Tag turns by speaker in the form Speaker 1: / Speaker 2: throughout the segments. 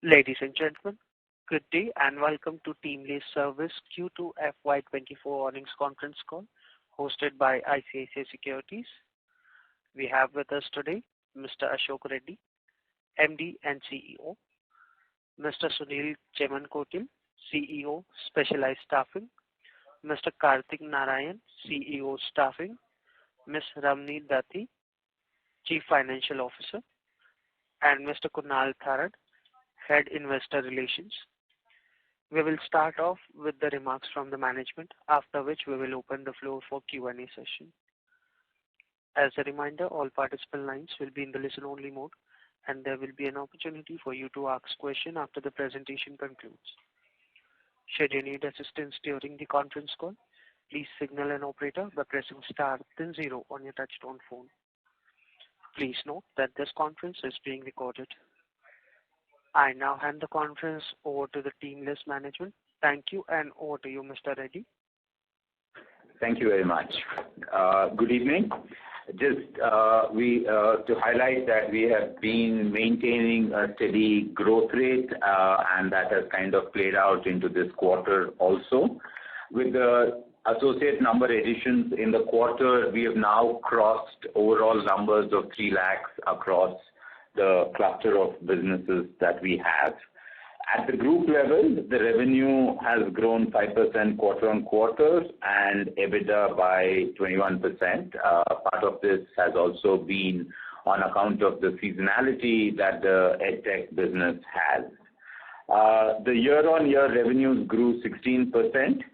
Speaker 1: Ladies and gentlemen, good day and welcome to TeamLease Service Q2 FY24 earnings conference call hosted by ICICI Securities. We have with us today Mr. Ashok Reddy, MD and CEO, Mr. Sunil Chemmankotil, CEO, Specialized Staffing, Mr. Karthik Narayan, CEO, Staffing, Ms. Ramani Dathi, Chief Financial Officer, and Mr. Kunal Tharad, Head Investor Relations. We will start off with the remarks from the management, after which we will open the floor for Q&A session. As a reminder, all participant lines will be in the listen-only mode, and there will be an opportunity for you to ask questions after the presentation concludes. Should you need assistance during the conference call, please signal an operator by pressing star then 0 on your touchtone phone. Please note that this conference is being recorded. I now hand the conference over to the TeamLease management. Thank you, and over to you, Mr. Reddy.
Speaker 2: Thank you very much. Good evening. Just to highlight that we have been maintaining a steady growth rate, and that has kind of played out into this quarter also. With the associate number additions in the quarter, we have now crossed overall numbers of 3 lakhs across the cluster of businesses that we have. At the group level, the revenue has grown 5% quarter-on-quarter and EBITDA by 21%. Part of this has also been on account of the seasonality that the EdTech business has. The year-on-year revenues grew 16%.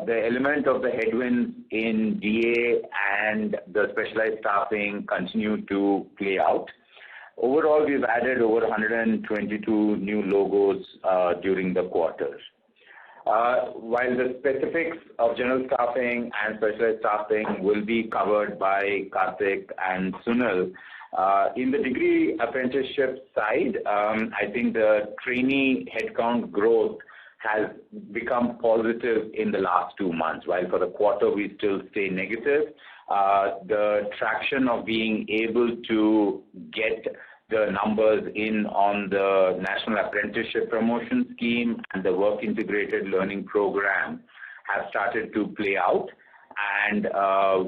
Speaker 2: The element of the headwinds in DA and the specialized staffing continue to play out. Overall, we've added over 122 new logos during the quarter. While the specifics of general staffing and specialized staffing will be covered by Karthik and Sunil, in the degree apprenticeship side, I think the trainee headcount growth has become positive in the last 2 months. While for the quarter we still stay negative, the traction of being able to get the numbers in on the National Apprenticeship Promotion Scheme and the Work Integrated Learning Program have started to play out, and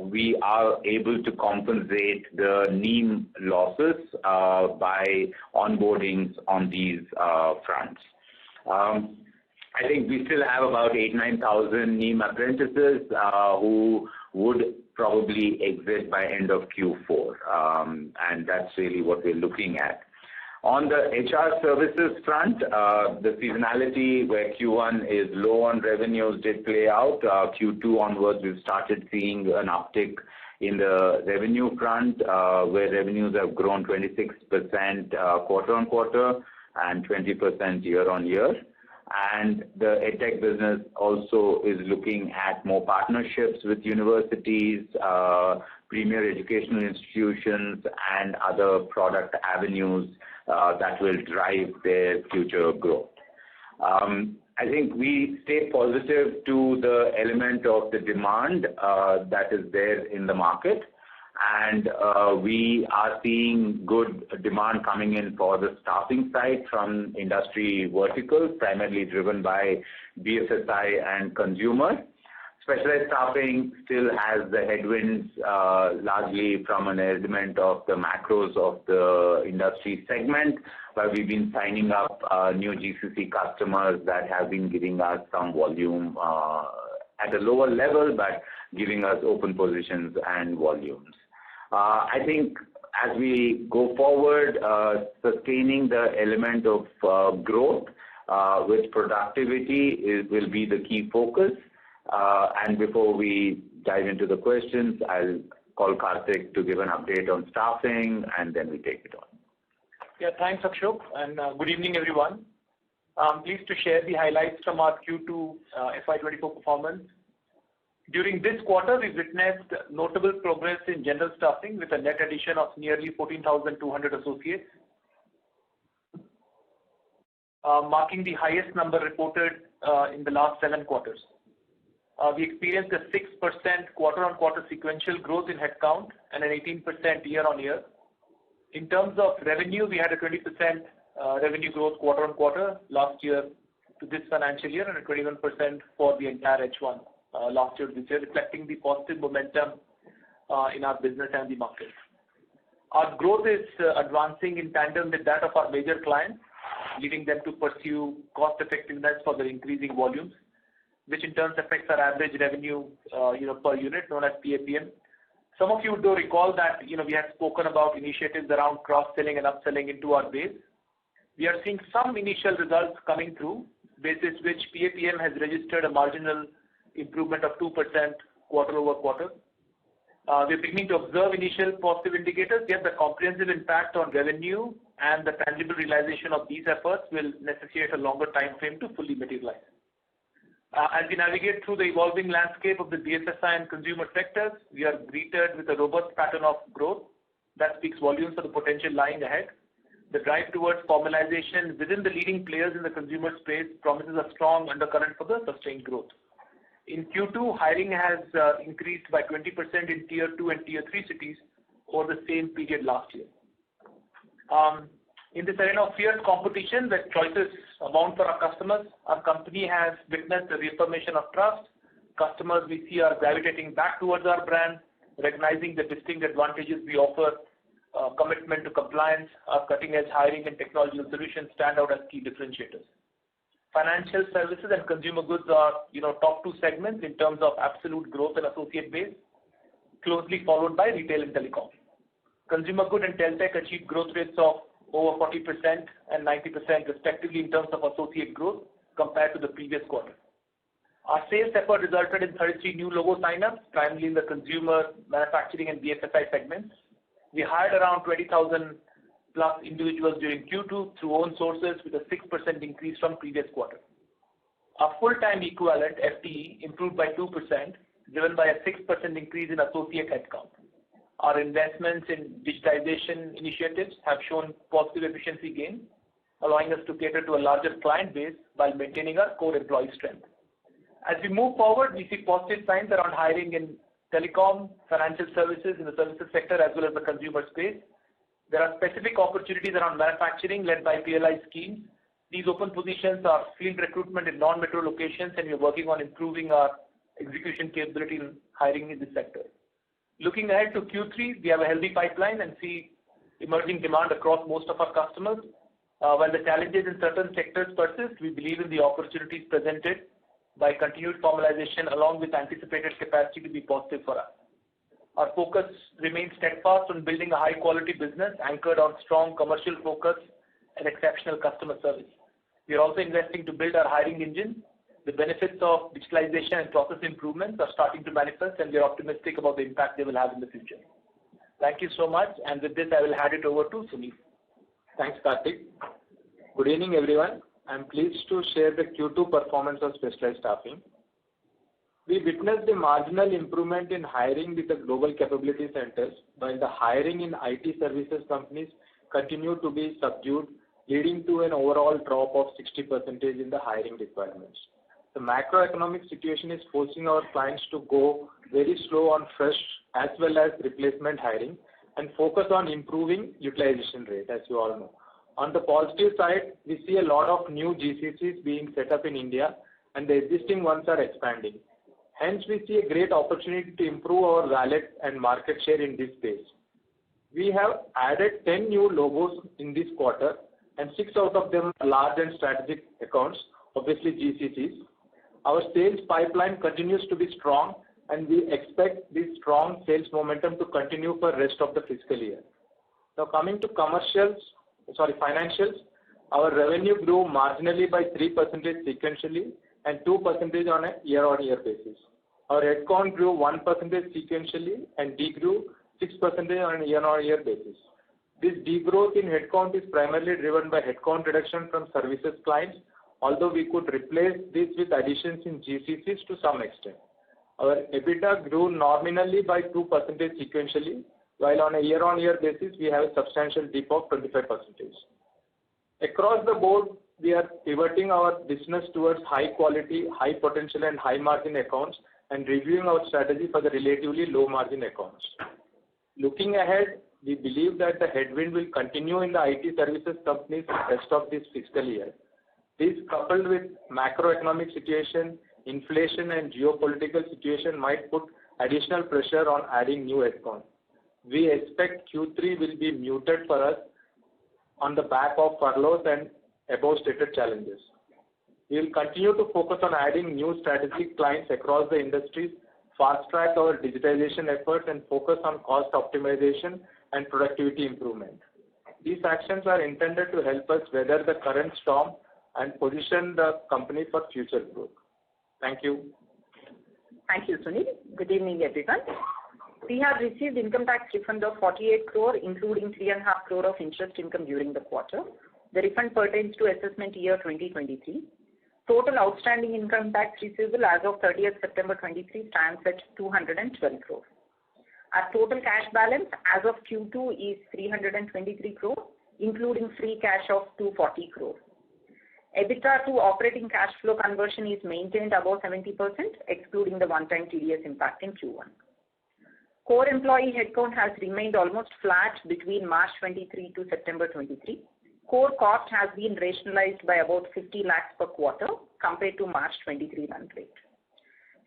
Speaker 2: we are able to compensate the NEEM losses by onboardings on these fronts. I think we still have about 8,000-9,000 NEEM apprentices who would probably exit by end of Q4, and that's really what we're looking at. On the HR services front, the seasonality where Q1 is low on revenues did play out. Q2 onwards, we've started seeing an uptick in the revenue front, where revenues have grown 26% quarter-on-quarter and 20% year-on-year. And the EdTech business also is looking at more partnerships with universities, premier educational institutions, and other product avenues that will drive their future growth. I think we stay positive to the element of the demand that is there in the market, and we are seeing good demand coming in for the staffing side from industry verticals, primarily driven by BFSI and consumer. Specialized staffing still has the headwinds, largely from an element of the macros of the industry segment, but we've been signing up new GCC customers that have been giving us some volume at a lower level, but giving us open positions and volumes. I think as we go forward, sustaining the element of growth with productivity will be the key focus. And before we dive into the questions, I'll call Karthik to give an update on staffing, and then we take it on.
Speaker 3: Yeah, thanks, Ashok, and good evening, everyone. I'm pleased to share the highlights from our Q2 FY24 performance. During this quarter, we witnessed notable progress in general staffing with a net addition of nearly 14,200 associates, marking the highest number reported in the last 7 quarters. We experienced a 6% quarter-on-quarter sequential growth in headcount and an 18% year-on-year. In terms of revenue, we had a 20% revenue growth quarter-on-quarter last year to this financial year, and a 21% for the entire H1 last year to this year, reflecting the positive momentum in our business and the market. Our growth is advancing in tandem with that of our major clients, leading them to pursue cost effectiveness for their increasing volumes, which in turn affects our average revenue per unit, known as PAPM. Some of you do recall that we had spoken about initiatives around cross-selling and upselling into our base. We are seeing some initial results coming through, basis which PAPM has registered a marginal improvement of 2% quarter-over-quarter. We're beginning to observe initial positive indicators, yet the comprehensive impact on revenue and the tangible realization of these efforts will necessitate a longer time frame to fully materialize. As we navigate through the evolving landscape of the BFSI and consumer sectors, we are greeted with a robust pattern of growth that speaks volumes for the potential lying ahead. The drive towards formalization within the leading players in the consumer space promises a strong undercurrent for the sustained growth. In Q2, hiring has increased by 20% in Tier 2 and Tier 3 cities over the same period last year. In this arena of fierce competition where choices abound for our customers, our company has witnessed a reaffirmation of trust. Customers we see are gravitating back towards our brand, recognizing the distinct advantages we offer. Commitment to compliance, our cutting-edge hiring and technological solutions stand out as key differentiators. Financial services and consumer goods are, top two segments in terms of absolute growth and associate base, closely followed by retail and telecom. Consumer good and teltech achieved growth rates of over 40% and 90% respectively in terms of associate growth compared to the previous quarter. Our sales effort resulted in 33 new logo sign-ups, primarily in the consumer, manufacturing and BFSI segments. We hired around 20,000 plus individuals during Q2 through own sources with a 6% increase from previous quarter. Our full-time equivalent FTE improved by 2%, driven by a 6% increase in associate headcount. Our investments in digitization initiatives have shown positive efficiency gains, allowing us to cater to a larger client base while maintaining our core employee strength. As we move forward, we see positive signs around hiring in telecom, financial services in the services sector, as well as the consumer space. There are specific opportunities around manufacturing led by PLI schemes. These open positions are field recruitment in non-metro locations, and we are working on improving our execution capability in hiring in this sector. Looking ahead to Q3, we have a healthy pipeline and see emerging demand across most of our customers. While the challenges in certain sectors persist, we believe in the opportunities presented by continued formalization along with anticipated capacity to be positive for us. Our focus remains steadfast on building a high-quality business anchored on strong commercial focus and exceptional customer service. We are also investing to build our hiring engine. The benefits of digitalization and process improvements are starting to manifest, and we are optimistic about the impact they will have in the future. Thank you so much, and with this, I will hand it over to Sunil.
Speaker 4: Thanks, Karthik. Good evening, everyone. I am pleased to share the Q2 performance of specialized staffing. We witnessed a marginal improvement in hiring with the global capability centers, while the hiring in IT services companies continued to be subdued, leading to an overall drop of 60% in the hiring requirements. The macroeconomic situation is forcing our clients to go very slow on fresh as well as replacement hiring and focus on improving utilization rate, as you all know. On the positive side, we see a lot of new GCCs being set up in India, and the existing ones are expanding. Hence, we see a great opportunity to improve our wallet and market share in this space. We have added 10 new logos in this quarter, and 6 out of them are large and strategic accounts, obviously GCCs. Our sales pipeline continues to be strong, and we expect this strong sales momentum to continue for the rest of the fiscal year. Now, coming to financials, our revenue grew marginally by 3% sequentially and 2% on a year-on-year basis. Our headcount grew 1% sequentially and degrew 6% on a year-on-year basis. This degrowth in headcount is primarily driven by headcount reduction from services clients, although we could replace this with additions in GCCs to some extent. Our EBITDA grew nominally by 2% sequentially, while on a year-on-year basis, we have a substantial dip of 25%. Across the board, we are pivoting our business towards high quality, high potential and high margin accounts and reviewing our strategy for the relatively low margin accounts. Looking ahead, we believe that the headwind will continue in the IT services companies rest of this fiscal year. This, coupled with macroeconomic situation, inflation and geopolitical situation, might put additional pressure on adding new headcount. We expect Q3 will be muted for us on the back of furloughs and above stated challenges. We will continue to focus on adding new strategic clients across the industries, fast track our digitization efforts, and focus on cost optimization and productivity improvement. These actions are intended to help us weather the current storm and position the company for future growth. Thank you.
Speaker 5: Thank you, Sunil. Good evening, everyone. We have received income tax refund of 48 crore, including 3.5 crore of interest income during the quarter. The refund pertains to assessment year 2023. Total outstanding income tax receivable as of 30th September 23 stands at 212 crore. Our total cash balance as of Q2 is 323 crore, including free cash of 240 crore. EBITDA to operating cash flow conversion is maintained above 70%, excluding the one-time TDS impact in Q1. Core employee headcount has remained almost flat between March 23 to September 23. Core cost has been rationalized by about 50 lakhs per quarter compared to March 23 run rate.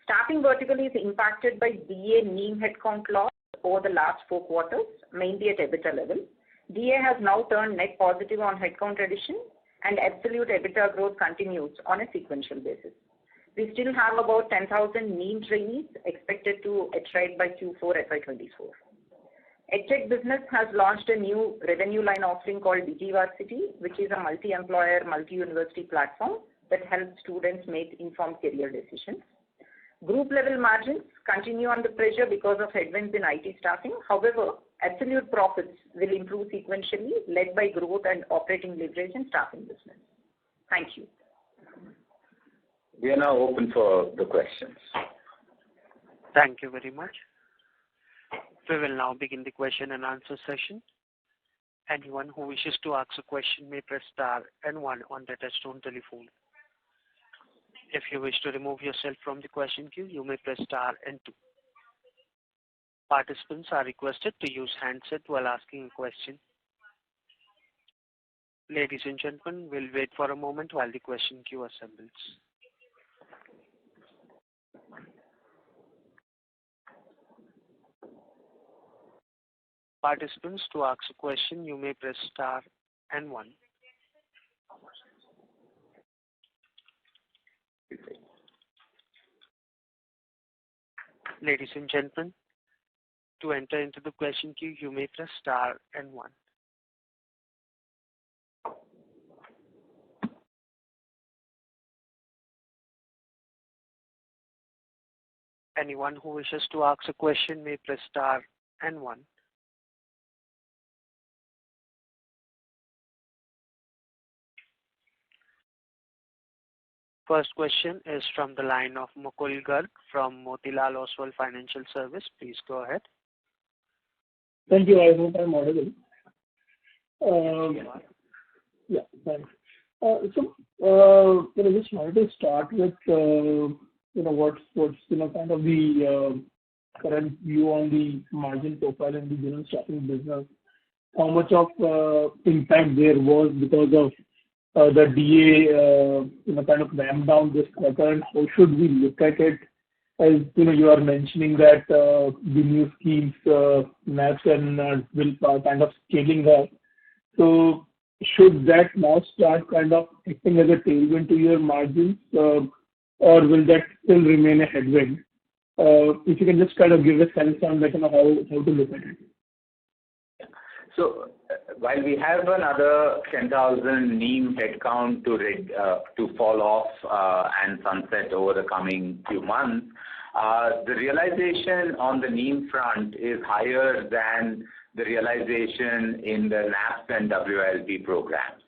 Speaker 5: Staffing vertical is impacted by DA NEEM headcount loss over the last 4 quarters, mainly at EBITDA level. DA has now turned net positive on headcount addition, and absolute EBITDA growth continues on a sequential basis. We still have about 10,000 NEEM trainees expected to attrite by Q4 FY24. EdTech business has launched a new revenue line offering called DigiVarsity, which is a multi-employer, multi-university platform that helps students make informed career decisions. Group level margins continue under pressure because of headwinds in IT staffing. However, absolute profits will improve sequentially, led by growth and operating leverage in staffing business. Thank you.
Speaker 2: We are now open for the questions.
Speaker 1: Thank you very much. We will now begin the question and answer session. Anyone who wishes to ask a question may press star and 1 on the touchtone telephone. If you wish to remove yourself from the question queue, you may press star and 2. Participants are requested to use handset while asking a question. Ladies and gentlemen, we'll wait for a moment while the question queue assembles. Participants, to ask a question, you may press star and 1. Ladies and gentlemen, to enter into the question queue, you may press star and 1. Anyone who wishes to ask a question may press star and 1. First question is from the line of Mukul Garg from Motilal Oswal Financial Service. Please go ahead.
Speaker 6: Thank you. I hope I'm audible. Yeah, thanks. Just wanted to start with, what's kind of the current view on the margin profile in the general staffing business. How much of impact there was because of the DA, kind of ramp down this quarter, and how should we look at it? As you are mentioning that the new schemes, NAPS and will kind of scaling up. So should that now start kind of acting as a tailwind to your margins, or will that still remain a headwind? If you can just kind of give a sense on like, how to look at it.
Speaker 2: So while we have another 10,000 NEEM headcount to fall off and sunset over the coming few months, the realization on the NEEM front is higher than the realization in the NAPS and WILP programs.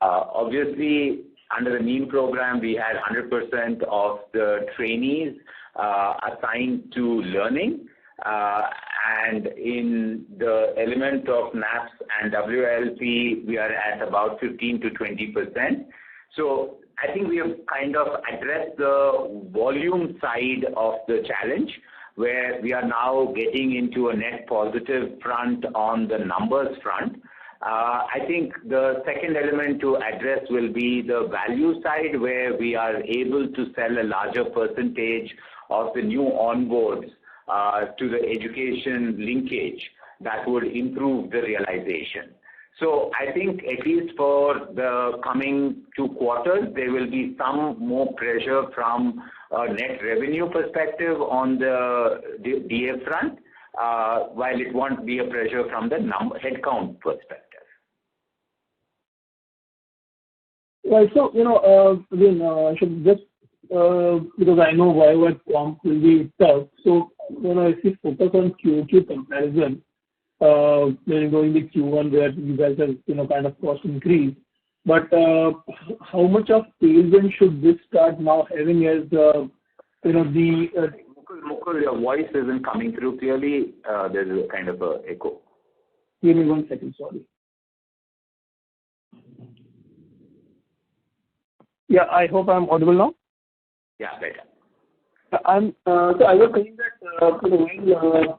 Speaker 2: Obviously, under the NEEM program, we had 100% of the trainees assigned to learning. And in the element of NAPS and WILP, we are at about 15 to 20%. So I think we have kind of addressed the volume side of the challenge. where we are now getting into a net positive front on the numbers front. I think the second element to address will be the value side, where we are able to sell a larger percentage of the new onboards to the education linkage that would improve the realization. So I think at least for the coming 2 quarters, there will be some more pressure from a net revenue perspective on the DA front, while it won't be a pressure from the headcount perspective.
Speaker 6: Right. So, again, I should just, because I know YY comp will be tough. So, if you focus on QOQ comparison, when you go in the Q1 where you guys have, kind of cost increase, but how much of tailwind should this start now having as,
Speaker 2: Mukul, your voice isn't coming through clearly. There's a kind of a echo.
Speaker 6: Give me 1 second, sorry. Yeah, I hope I'm audible now.
Speaker 2: Yeah, better.
Speaker 6: So I was saying that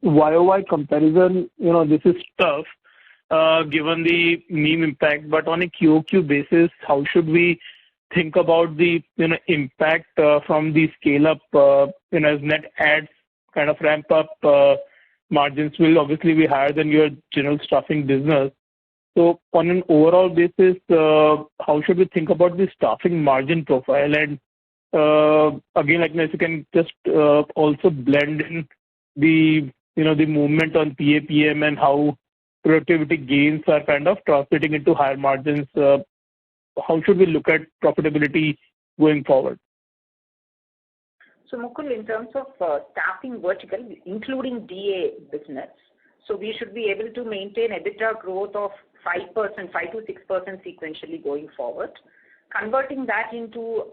Speaker 6: YOY comparison, this is tough given the meme impact, but on a QOQ basis, how should we think about the impact from the scale up as net adds kind of ramp up? Margins will obviously be higher than your general staffing business. So on an overall basis, how should we think about the staffing margin profile? And again, if you can just also blend in the the movement on PAPM and how productivity gains are kind of translating into higher margins. How should we look at profitability going forward?
Speaker 5: So Mukul, in terms of staffing vertical, including DA business, so we should be able to maintain EBITDA growth of 5%, 5 to 6% sequentially going forward. Converting that into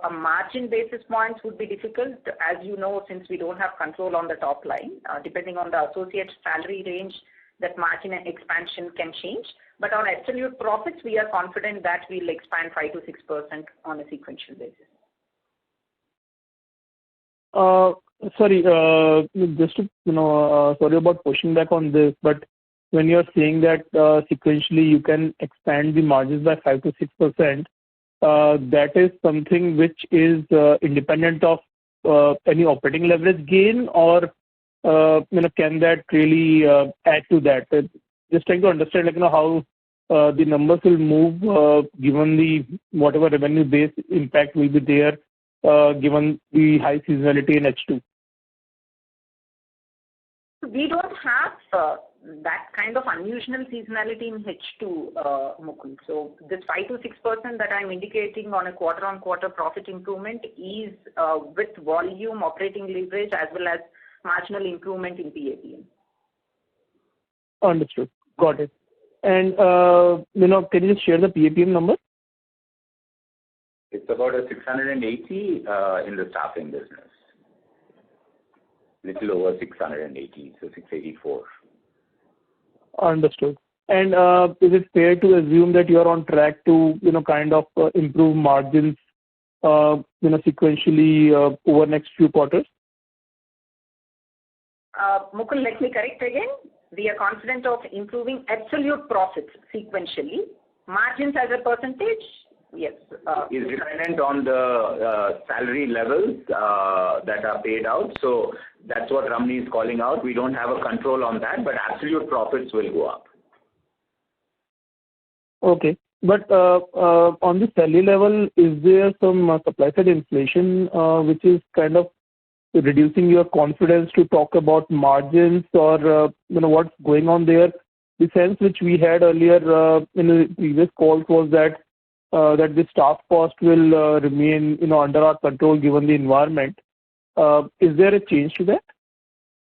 Speaker 5: a margin basis points would be difficult, as you know, since we don't have control on the top line. Depending on the associate salary range, that margin and expansion can change. But on absolute profits, we are confident that we'll expand 5 to 6% on a sequential basis.
Speaker 6: Sorry, just to, sorry about pushing back on this, but when you're saying that sequentially you can expand the margins by 5 to 6%, that is something which is independent of any operating leverage gain, or can that really add to that? Just trying to understand, how the numbers will move given the whatever revenue base impact will be there, given the high seasonality in H2.
Speaker 5: We don't have that kind of unusual seasonality in H2, Mukul. So this 5 to 6% that I'm indicating on a quarter-on-quarter profit improvement is with volume, operating leverage, as well as marginal improvement in PAPM.
Speaker 6: Understood. Got it. And, can you just share the PAPM number?
Speaker 2: It's about a 680 in the staffing business. Little over 680, so 684.
Speaker 6: Understood. And is it fair to assume that you are on track to, kind of improve margins, sequentially over next few quarters?
Speaker 5: Mukul, let me correct again. We are confident of improving absolute profits sequentially. Margins as a percentage, yes.
Speaker 2: Is dependent on the salary levels that are paid out. So that's what Ramani is calling out. We don't have a control on that, but absolute profits will go up.
Speaker 6: Okay. But on the salary level, is there some supply side inflation which is kind of reducing your confidence to talk about margins, or what's going on there? The sense which we had earlier in the previous calls was that the staff cost will remain under our control given the environment. Is there a change to that?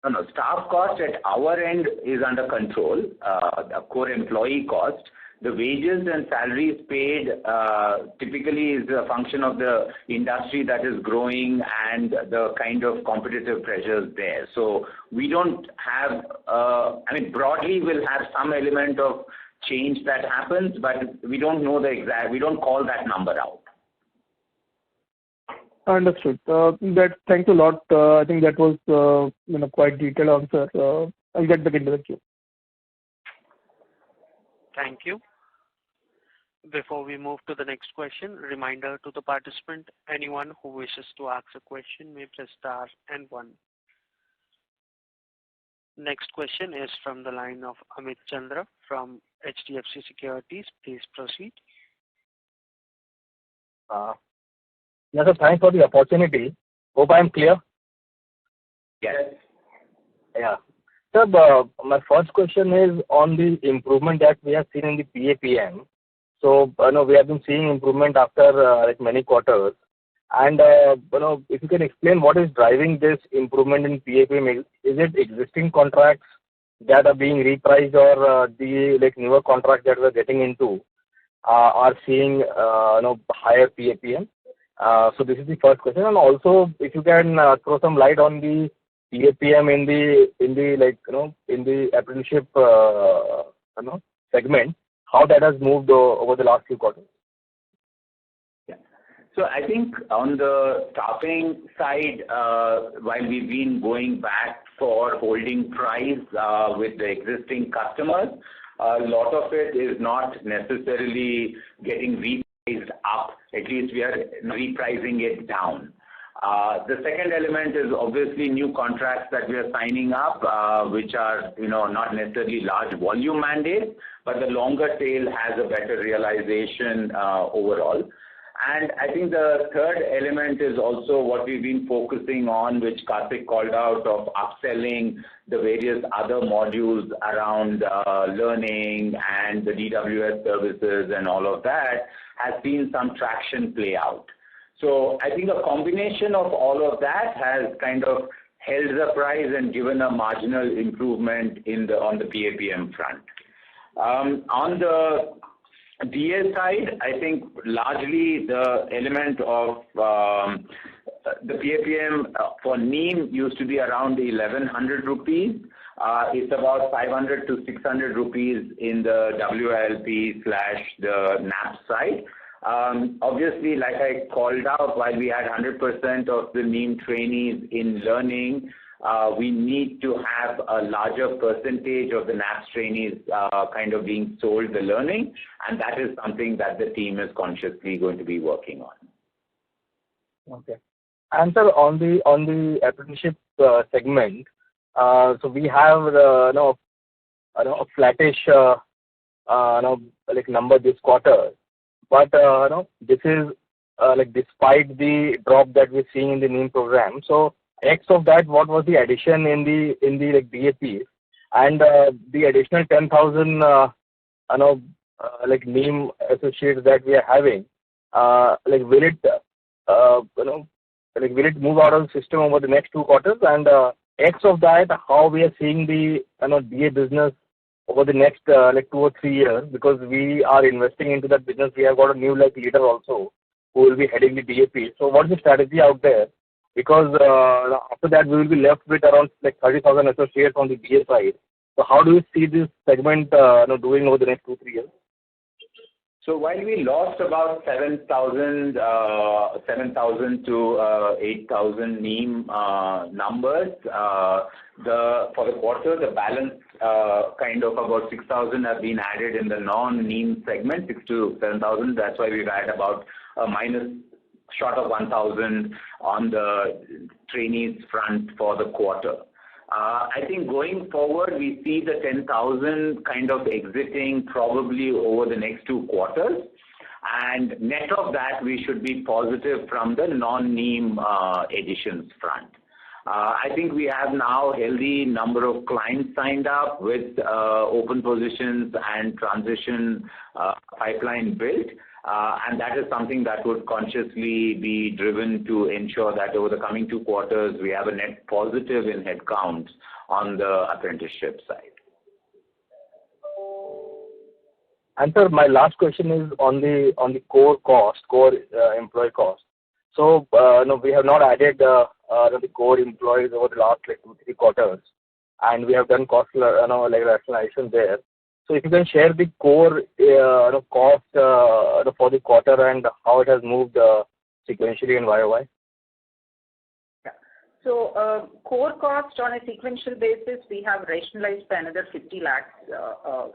Speaker 2: No. Staff cost at our end is under control. The core employee cost. The wages and salaries paid typically is a function of the industry that is growing and the kind of competitive pressures there. So we don't have, broadly we'll have some element of change that happens, but we don't know we don't call that number out.
Speaker 6: Understood. Thanks a lot. I think that was, quite detailed answer. I'll get back into the queue.
Speaker 1: Thank you. Before we move to the next question, reminder to the participant, anyone who wishes to ask a question may press star and 1. Next question is from the line of Amit Chandra from HDFC Securities. Please proceed.
Speaker 7: Yes, sir, thanks for the opportunity. Hope I am clear.
Speaker 2: Yes.
Speaker 7: Yeah. Sir, my first question is on the improvement that we have seen in the PAPM. So, we have been seeing improvement after many quarters. And, if you can explain what is driving this improvement in PAPM, is it existing contracts that are being repriced or the newer contracts that we're getting into are seeing higher PAPM? So this is the first question. And also, if you can throw some light on the PAPM in the apprenticeship segment, how that has moved over the last few quarters.
Speaker 2: So I think on the staffing side, while we've been going back for holding price with the existing customers, a lot of it is not necessarily getting repriced up. At least we are repricing it down. The second element is obviously new contracts that we are signing up, which are not necessarily large volume mandates, but the longer tail has a better realization overall. And I think the third element is also what we've been focusing on, which Karthik called out, of upselling the various other modules around learning and the DWS services and all of that has seen some traction play out. So I think a combination of all of that has kind of held the price and given a marginal improvement on the PAPM front. On the DA side, I think largely the element of the PAPM for NEEM used to be around 1,100 rupees. It's about 500 to 600 rupees in the WILP/the NAP side. Obviously, like I called out, while we had 100% of the NEEM trainees in learning, we need to have a larger percentage of the NAPS trainees kind of being sold the learning, and that is something that the team is consciously going to be working on.
Speaker 7: Okay. And sir, on the apprenticeship segment, so we have a flattish number this quarter, but this is despite the drop that we're seeing in the NEEM program. So X of that, what was the addition in the DAP, and the additional 10,000 NEEM associates that we are having, will it move out of the system over the next 2 quarters? And X of that, how we are seeing the DA business over the next 2 or 3 years, because we are investing into that business. We have got a new leader also who will be heading the DAP. So what's the strategy out there? Because after that we will be left with around 30,000 associates on the DA side. So how do you see this segment doing over the next 2-3 years?
Speaker 2: So while we lost about 7,000 to 8,000 NEEM numbers for the quarter, the balance kind of about 6,000 have been added in the non-NEEM segment, 6,000 to 7,000. That's why we've had about a minus short of 1,000 on the trainees front for the quarter. I think going forward, we see the 10,000 kind of exiting probably over the next 2 quarters. And net of that, we should be positive from the non-NEEM additions front. I think we have now a healthy number of clients signed up with open positions and transition pipeline built. And that is something that would consciously be driven to ensure that over the coming 2 quarters, we have a net positive in headcounts on the apprenticeship side.
Speaker 7: And sir, my last question is on the core employee cost. So we have not added the core employees over the last 2-3 quarters, and we have done cost rationalization there. So if you can share the core cost for the quarter and how it has moved sequentially in YOY.
Speaker 5: So core cost on a sequential basis, we have rationalized by another 50 lakhs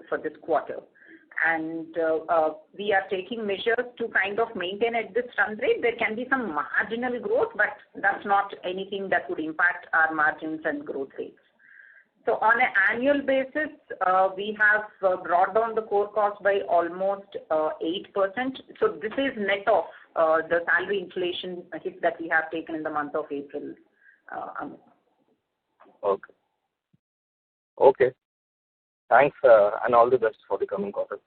Speaker 5: for this quarter. And we are taking measures to kind of maintain at this run rate. There can be some marginal growth, but that's not anything that would impact our margins and growth rates. So on an annual basis, we have brought down the core cost by almost 8%. So this is net of the salary inflation hit that we have taken in the month of April.
Speaker 7: Okay. Okay. Thanks, and all the best for the coming quarters.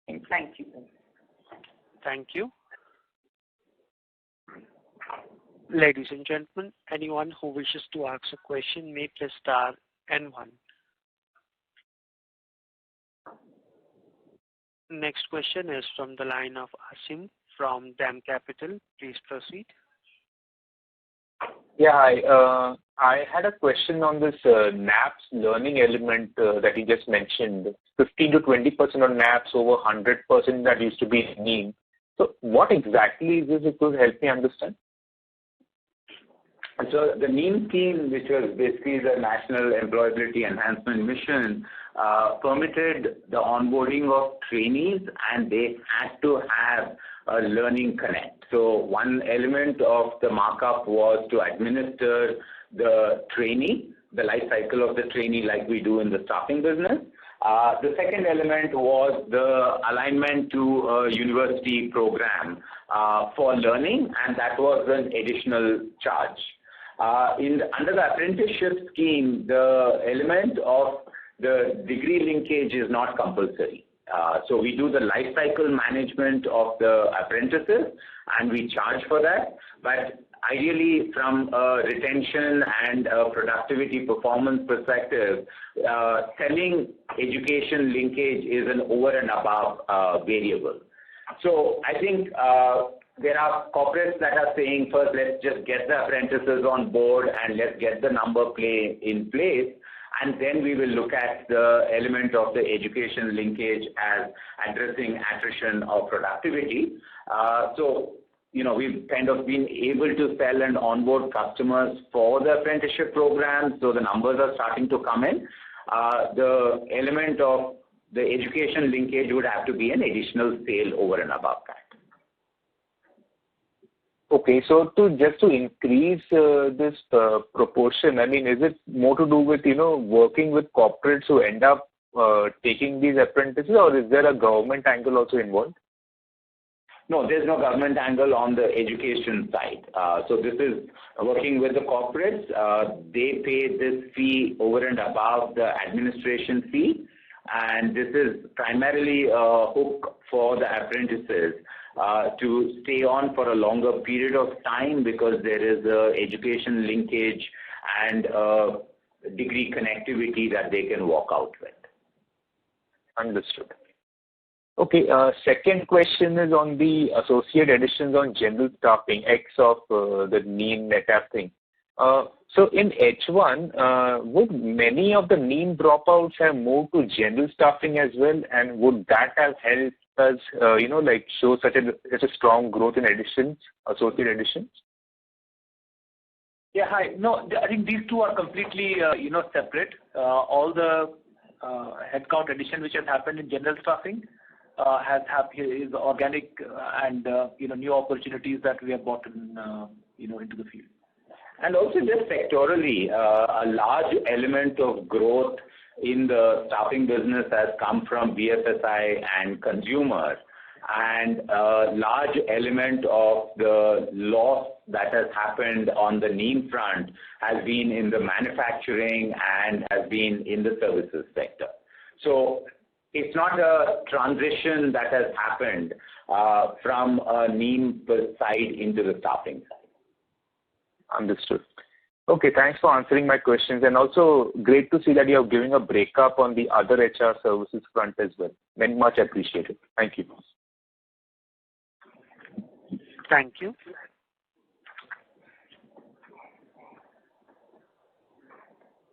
Speaker 5: Thank you.
Speaker 1: Thank you. Ladies and gentlemen, anyone who wishes to ask a question may press star and one. Next question is from the line of Asim from DAM Capital. Please proceed.
Speaker 8: Yeah, hi. I had a question on this NAPS learning element that you just mentioned. 15 to 20% on NAPS, over 100% that used to be NEEM. So what exactly is this? It could help me understand.
Speaker 2: So the NEEM scheme, which was basically the National Employability Enhancement Mission, permitted the onboarding of trainees, and they had to have a learning connect. So one element of the markup was to administer the trainee, the life cycle of the trainee like we do in the staffing business. The second element was the alignment to a university program for learning, and that was an additional charge. Under the apprenticeship scheme, the element of the degree linkage is not compulsory. So we do the life cycle management of the apprentices, and we charge for that. But ideally, from a retention and a productivity performance perspective, selling education linkage is an over and above variable. So I think there are corporates that are saying, first, let's just get the apprentices on board and let's get the number play in place, and then we will look at the element of the education linkage as addressing attrition or productivity. We've kind of been able to sell and onboard customers for the apprenticeship program, so the numbers are starting to come in. The element of the education linkage would have to be an additional sale over and above that.
Speaker 8: Okay, so just to increase this proportion, I mean, is it more to do with, working with corporates who end up taking these apprentices, or is there a government angle also involved?
Speaker 2: No, there's no government angle on the education side. So this is working with the corporates. They pay this fee over and above the administration fee, and this is primarily a hook for the apprentices to stay on for a longer period of time, because there is a education linkage and degree connectivity that they can walk out with.
Speaker 8: Understood. Okay, second question is on the associate additions on general staffing, X of the NEEM NETAP thing. So in H1, would many of the NEEM dropouts have moved to general staffing as well, and would that have helped us, show such a strong growth in additions, associate additions?
Speaker 3: Yeah, hi. No, I think these two are completely, separate. All the headcount addition which has happened in general staffing is organic and new opportunities that we have brought in, into the field.
Speaker 2: And also just sectorally, a large element of growth in the staffing business has come from BFSI and consumer, and a large element of the loss that has happened on the NEEM front has been in the manufacturing and has been in the services sector. So it's not a transition that has happened from a NEEM side into the staffing side.
Speaker 8: Understood. Okay, thanks for answering my questions, and also great to see that you are giving a breakup on the other HR services front as well. Very much appreciated. Thank you.
Speaker 1: Thank you.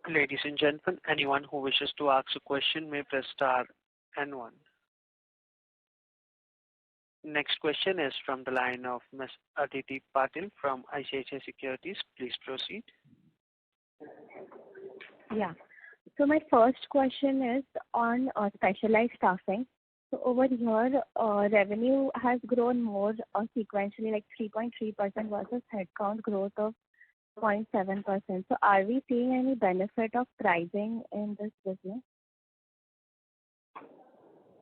Speaker 1: Ladies and gentlemen, anyone who wishes to ask a question may press star and one. Next question is from the line of Ms. Aditi Patil from ICICI Securities. Please proceed.
Speaker 9: Yeah. So my first question is on specialized staffing. So over here, revenue has grown more sequentially, like 3.3% versus headcount growth of 0.7%. So are we seeing any benefit of pricing in this business?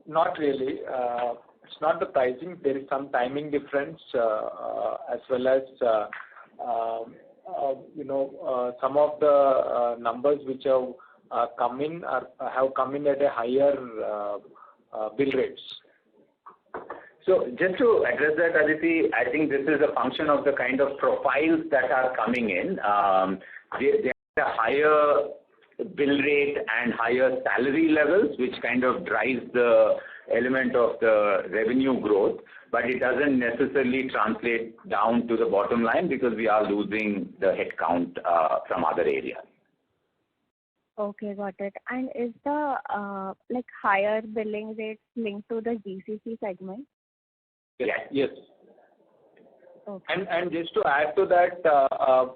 Speaker 4: Not really. It's not the pricing. There is some timing difference as well as some of the numbers which have come in at a higher bill rates.
Speaker 2: So just to address that, Aditi, I think this is a function of the kind of profiles that are coming in. They have a higher bill rate and higher salary levels, which kind of drives the element of the revenue growth, but it doesn't necessarily translate down to the bottom line because we are losing the headcount from other areas.
Speaker 9: Okay, got it. And is the higher billing rates linked to the GCC segment?
Speaker 4: Yes.
Speaker 9: Okay.
Speaker 4: And just to add to that,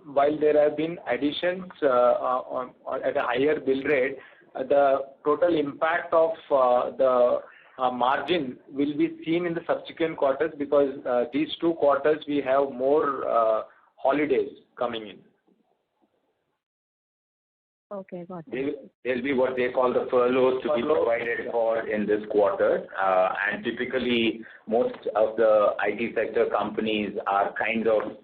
Speaker 4: while there have been additions at a higher bill rate, the total impact of the margin will be seen in the subsequent quarters because these 2 quarters we have more holidays coming in.
Speaker 9: Okay, got it.
Speaker 2: There'll be what they call the furloughs to be provided for in this quarter, and typically most of the IT sector companies are kind of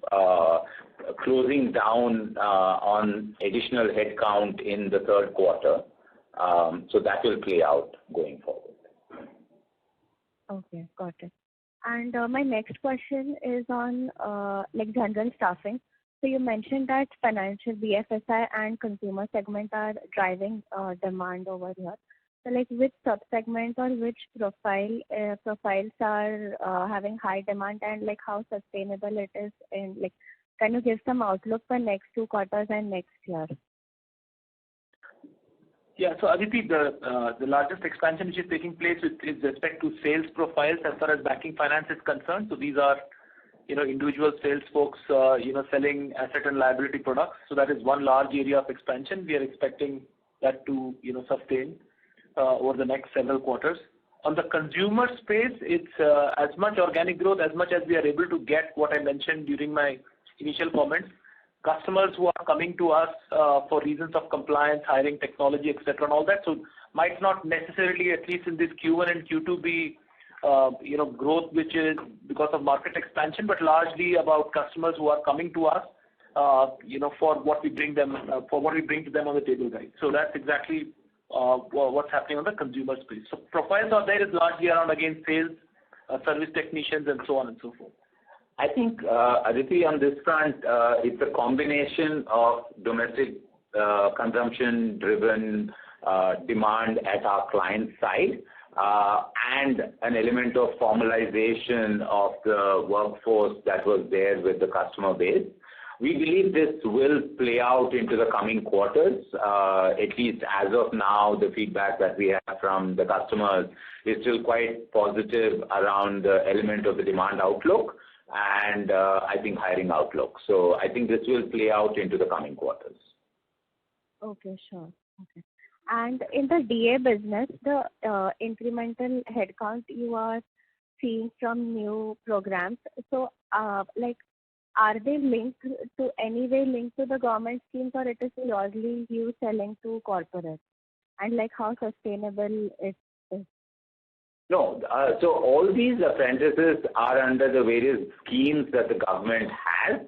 Speaker 2: closing down on additional headcount in the 3rd quarter, so that will play out going forward.
Speaker 9: Okay, got it. And my next question is on general staffing. So you mentioned that financial, BFSI and consumer segment are driving demand over here. So which sub-segments or which profiles are having high demand and how sustainable it is, and can you give some outlook for next 2 quarters and next year?
Speaker 3: Yeah, so Aditi, the largest expansion which is taking place with respect to sales profiles as far as banking finance is concerned. So these are individual sales folks, selling asset and liability products. So that is one large area of expansion. We are expecting that to, sustain over the next several quarters. On the consumer space, it's as much organic growth as much as we are able to get what I mentioned during my initial comments. Customers who are coming to us for reasons of compliance, hiring, technology, etc., and all that. So might not necessarily, at least in this Q1 and Q2, be growth which is because of market expansion, but largely about customers who are coming to us, for what we bring them, for what we bring to them on the table, right? So that's exactly what's happening on the consumer space. So profiles out there is largely around again sales, service technicians, and so on and so forth.
Speaker 2: I think, Aditi, on this front, it's a combination of domestic consumption-driven demand at our client side, and an element of formalization of the workforce that was there with the customer base. We believe this will play out into the coming quarters. At least as of now, the feedback that we have from the customers is still quite positive around the element of the demand outlook and I think hiring outlook. So I think this will play out into the coming quarters.
Speaker 9: Okay, sure. Okay. And in the DA business, the incremental headcount you are seeing from new programs, so are they linked to any way linked to the government schemes, or it is purely you selling to corporates? And how sustainable it is?
Speaker 2: No, so all these apprentices are under the various schemes that the government has.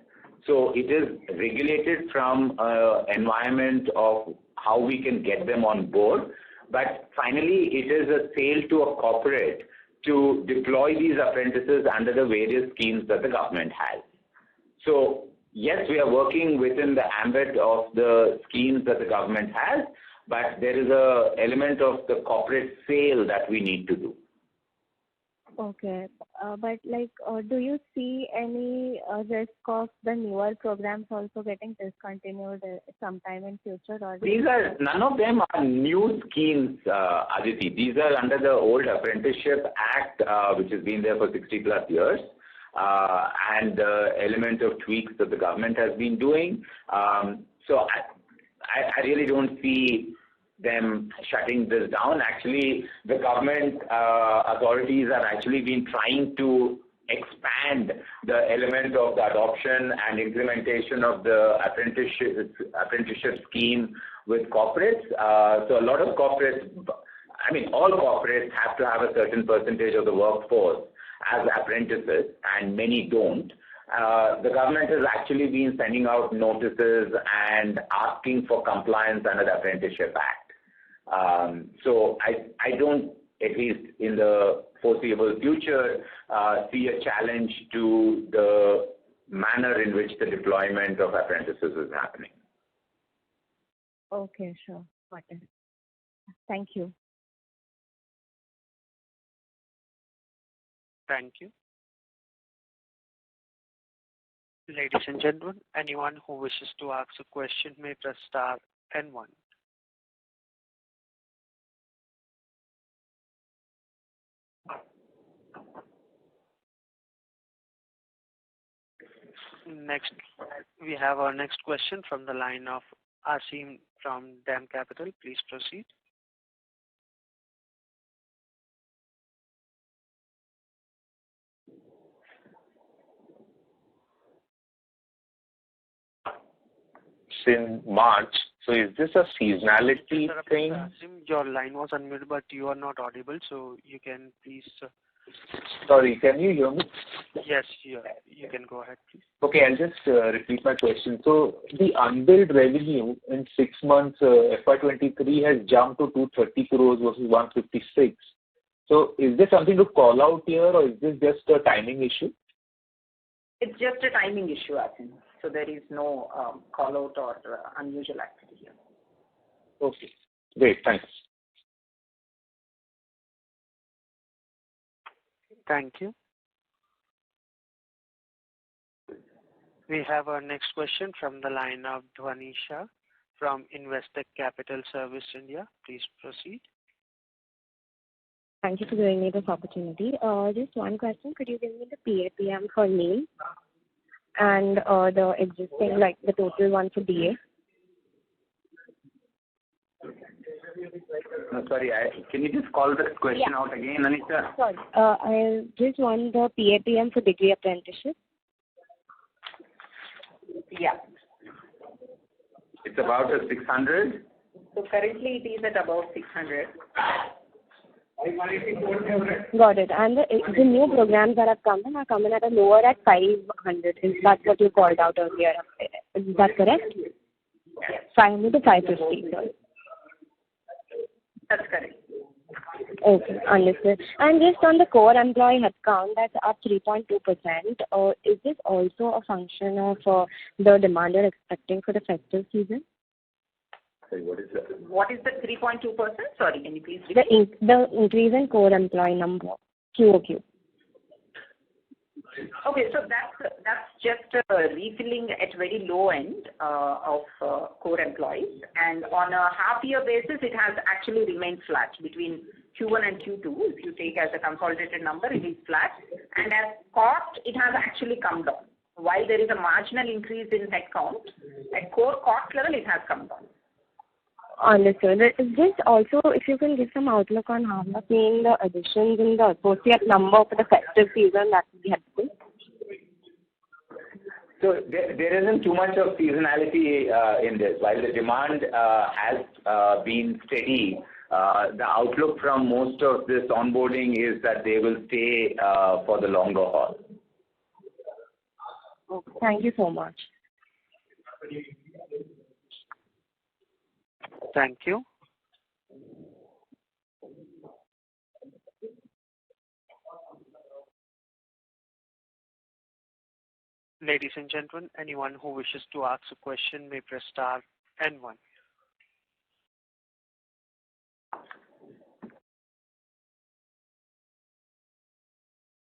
Speaker 2: So it is regulated from an environment of how we can get them on board. But finally, it is a sale to a corporate to deploy these apprentices under the various schemes that the government has. So yes, we are working within the ambit of the schemes that the government has, but there is an element of the corporate sale that we need to do.
Speaker 9: Okay. But do you see any risk of the newer programs also getting discontinued sometime in future? Or
Speaker 2: None of them are new schemes, Aditi. These are under the old Apprenticeship Act, which has been there for 60 plus years, and the element of tweaks that the government has been doing. So I really don't see them shutting this down. Actually, the government authorities have actually been trying to expand the element of the adoption and implementation of the apprenticeship scheme with corporates. So a lot of corporates, all corporates have to have a certain percentage of the workforce as apprentices, and many don't. The government has actually been sending out notices and asking for compliance under the Apprenticeship Act. So I don't, at least in the foreseeable future, see a challenge to the manner in which the deployment of apprentices is happening.
Speaker 9: Okay, sure. Got it. Thank you.
Speaker 1: Thank you. Ladies and gentlemen, anyone who wishes to ask a question may press star and one. Next, we have our next question from the line of Asim from DAM Capital. Please proceed.
Speaker 8: In March, so is this a seasonality thing?
Speaker 1: Asim, your line was unmuted, but you are not audible, so you can please.
Speaker 8: Sorry, can you hear me?
Speaker 1: Yes, you can go ahead, please.
Speaker 8: Okay, I'll just repeat my question. So the unbilled revenue in 6 months, FY23 has jumped to 230 crores versus 156. So is there something to call out here, or is this just a timing issue?
Speaker 5: It's just a timing issue, Asim. So there is no call out or unusual activity here.
Speaker 8: Okay, great, thanks.
Speaker 1: Thank you. We have our next question from the line of Dhwani Shah from Investec Capital Service India. Please proceed.
Speaker 9: Thank you for giving me this opportunity. Just one question. Could you give me the PAPM for NEEM and the existing, the total one for DA?
Speaker 2: No, sorry, can you just call the question out again, Anita?
Speaker 9: Sorry. I just want the PAPM for degree apprenticeship.
Speaker 5: Yeah.
Speaker 2: It's about 600.
Speaker 5: So currently it is at about 600.
Speaker 9: Got it. And the new programs that have come in are coming at a lower at 500. Is that what you called out earlier? Is that correct?
Speaker 5: Yes.
Speaker 9: 500 to 550. Sorry.
Speaker 5: That's correct.
Speaker 9: Okay, understood. And just on the core employee headcount, that's up 3.2%. Is this also a function of the demand you're expecting for the festive season?
Speaker 2: Sorry, what is that?
Speaker 5: What is the 3.2%? Sorry, can you please repeat?
Speaker 9: The increase in core employee number, QOQ.
Speaker 5: Okay, so that's just refilling at very low end of core employees, and on a half-year basis, it has actually remained flat between Q1 and Q2. If you take as a consolidated number, it is flat, and as cost, it has actually come down. While there is a marginal increase in headcount, at core cost level, it has come down.
Speaker 9: Understood. Just also, if you can give some outlook on how you're seeing the additions in the associate number for the festive season, that would be helpful.
Speaker 2: So there isn't too much of seasonality in this. While the demand has been steady, the outlook from most of this onboarding is that they will stay for the longer haul.
Speaker 9: Okay. Thank you so much.
Speaker 1: Thank you. Ladies and gentlemen, anyone who wishes to ask a question may press star and one.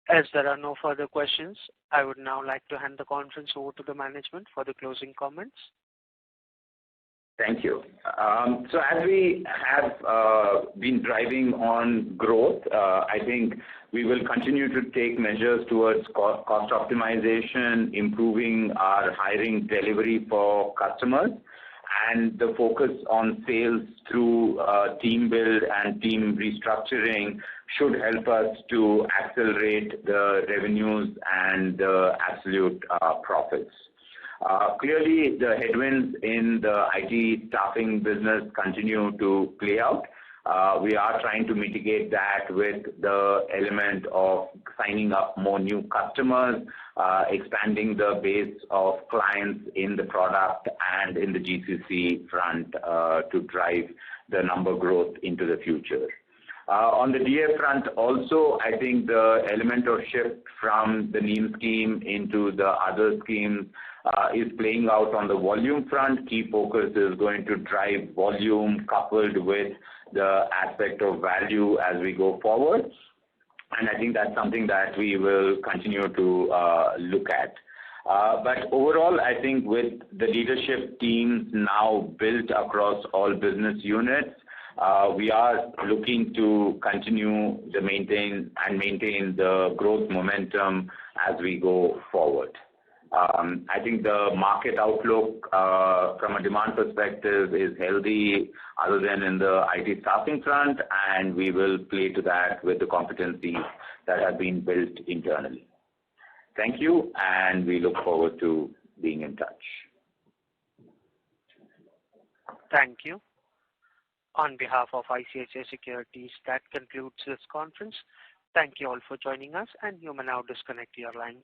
Speaker 1: As there are no further questions, I would now like to hand the conference over to the management for the closing comments.
Speaker 2: Thank you. So as we have been driving on growth, I think we will continue to take measures towards cost optimization, improving our hiring delivery for customers, and the focus on sales through team build and team restructuring should help us to accelerate the revenues and the absolute profits. Clearly, the headwinds in the IT staffing business continue to play out. We are trying to mitigate that with the element of signing up more new customers, expanding the base of clients in the product and in the GCC front to drive the number growth into the future. On the DA front also, I think the element of shift from the NEEM scheme into the other schemes is playing out on the volume front. Key focus is going to drive volume coupled with the aspect of value as we go forward. And I think that's something that we will continue to look at. But overall, I think with the leadership teams now built across all business units, we are looking to continue to maintain the growth momentum as we go forward. I think the market outlook from a demand perspective is healthy other than in the IT staffing front, and we will play to that with the competencies that have been built internally. Thank you, and we look forward to being in touch.
Speaker 1: Thank you. On behalf of ICICI Securities, that concludes this conference. Thank you all for joining us, and you may now disconnect your lines.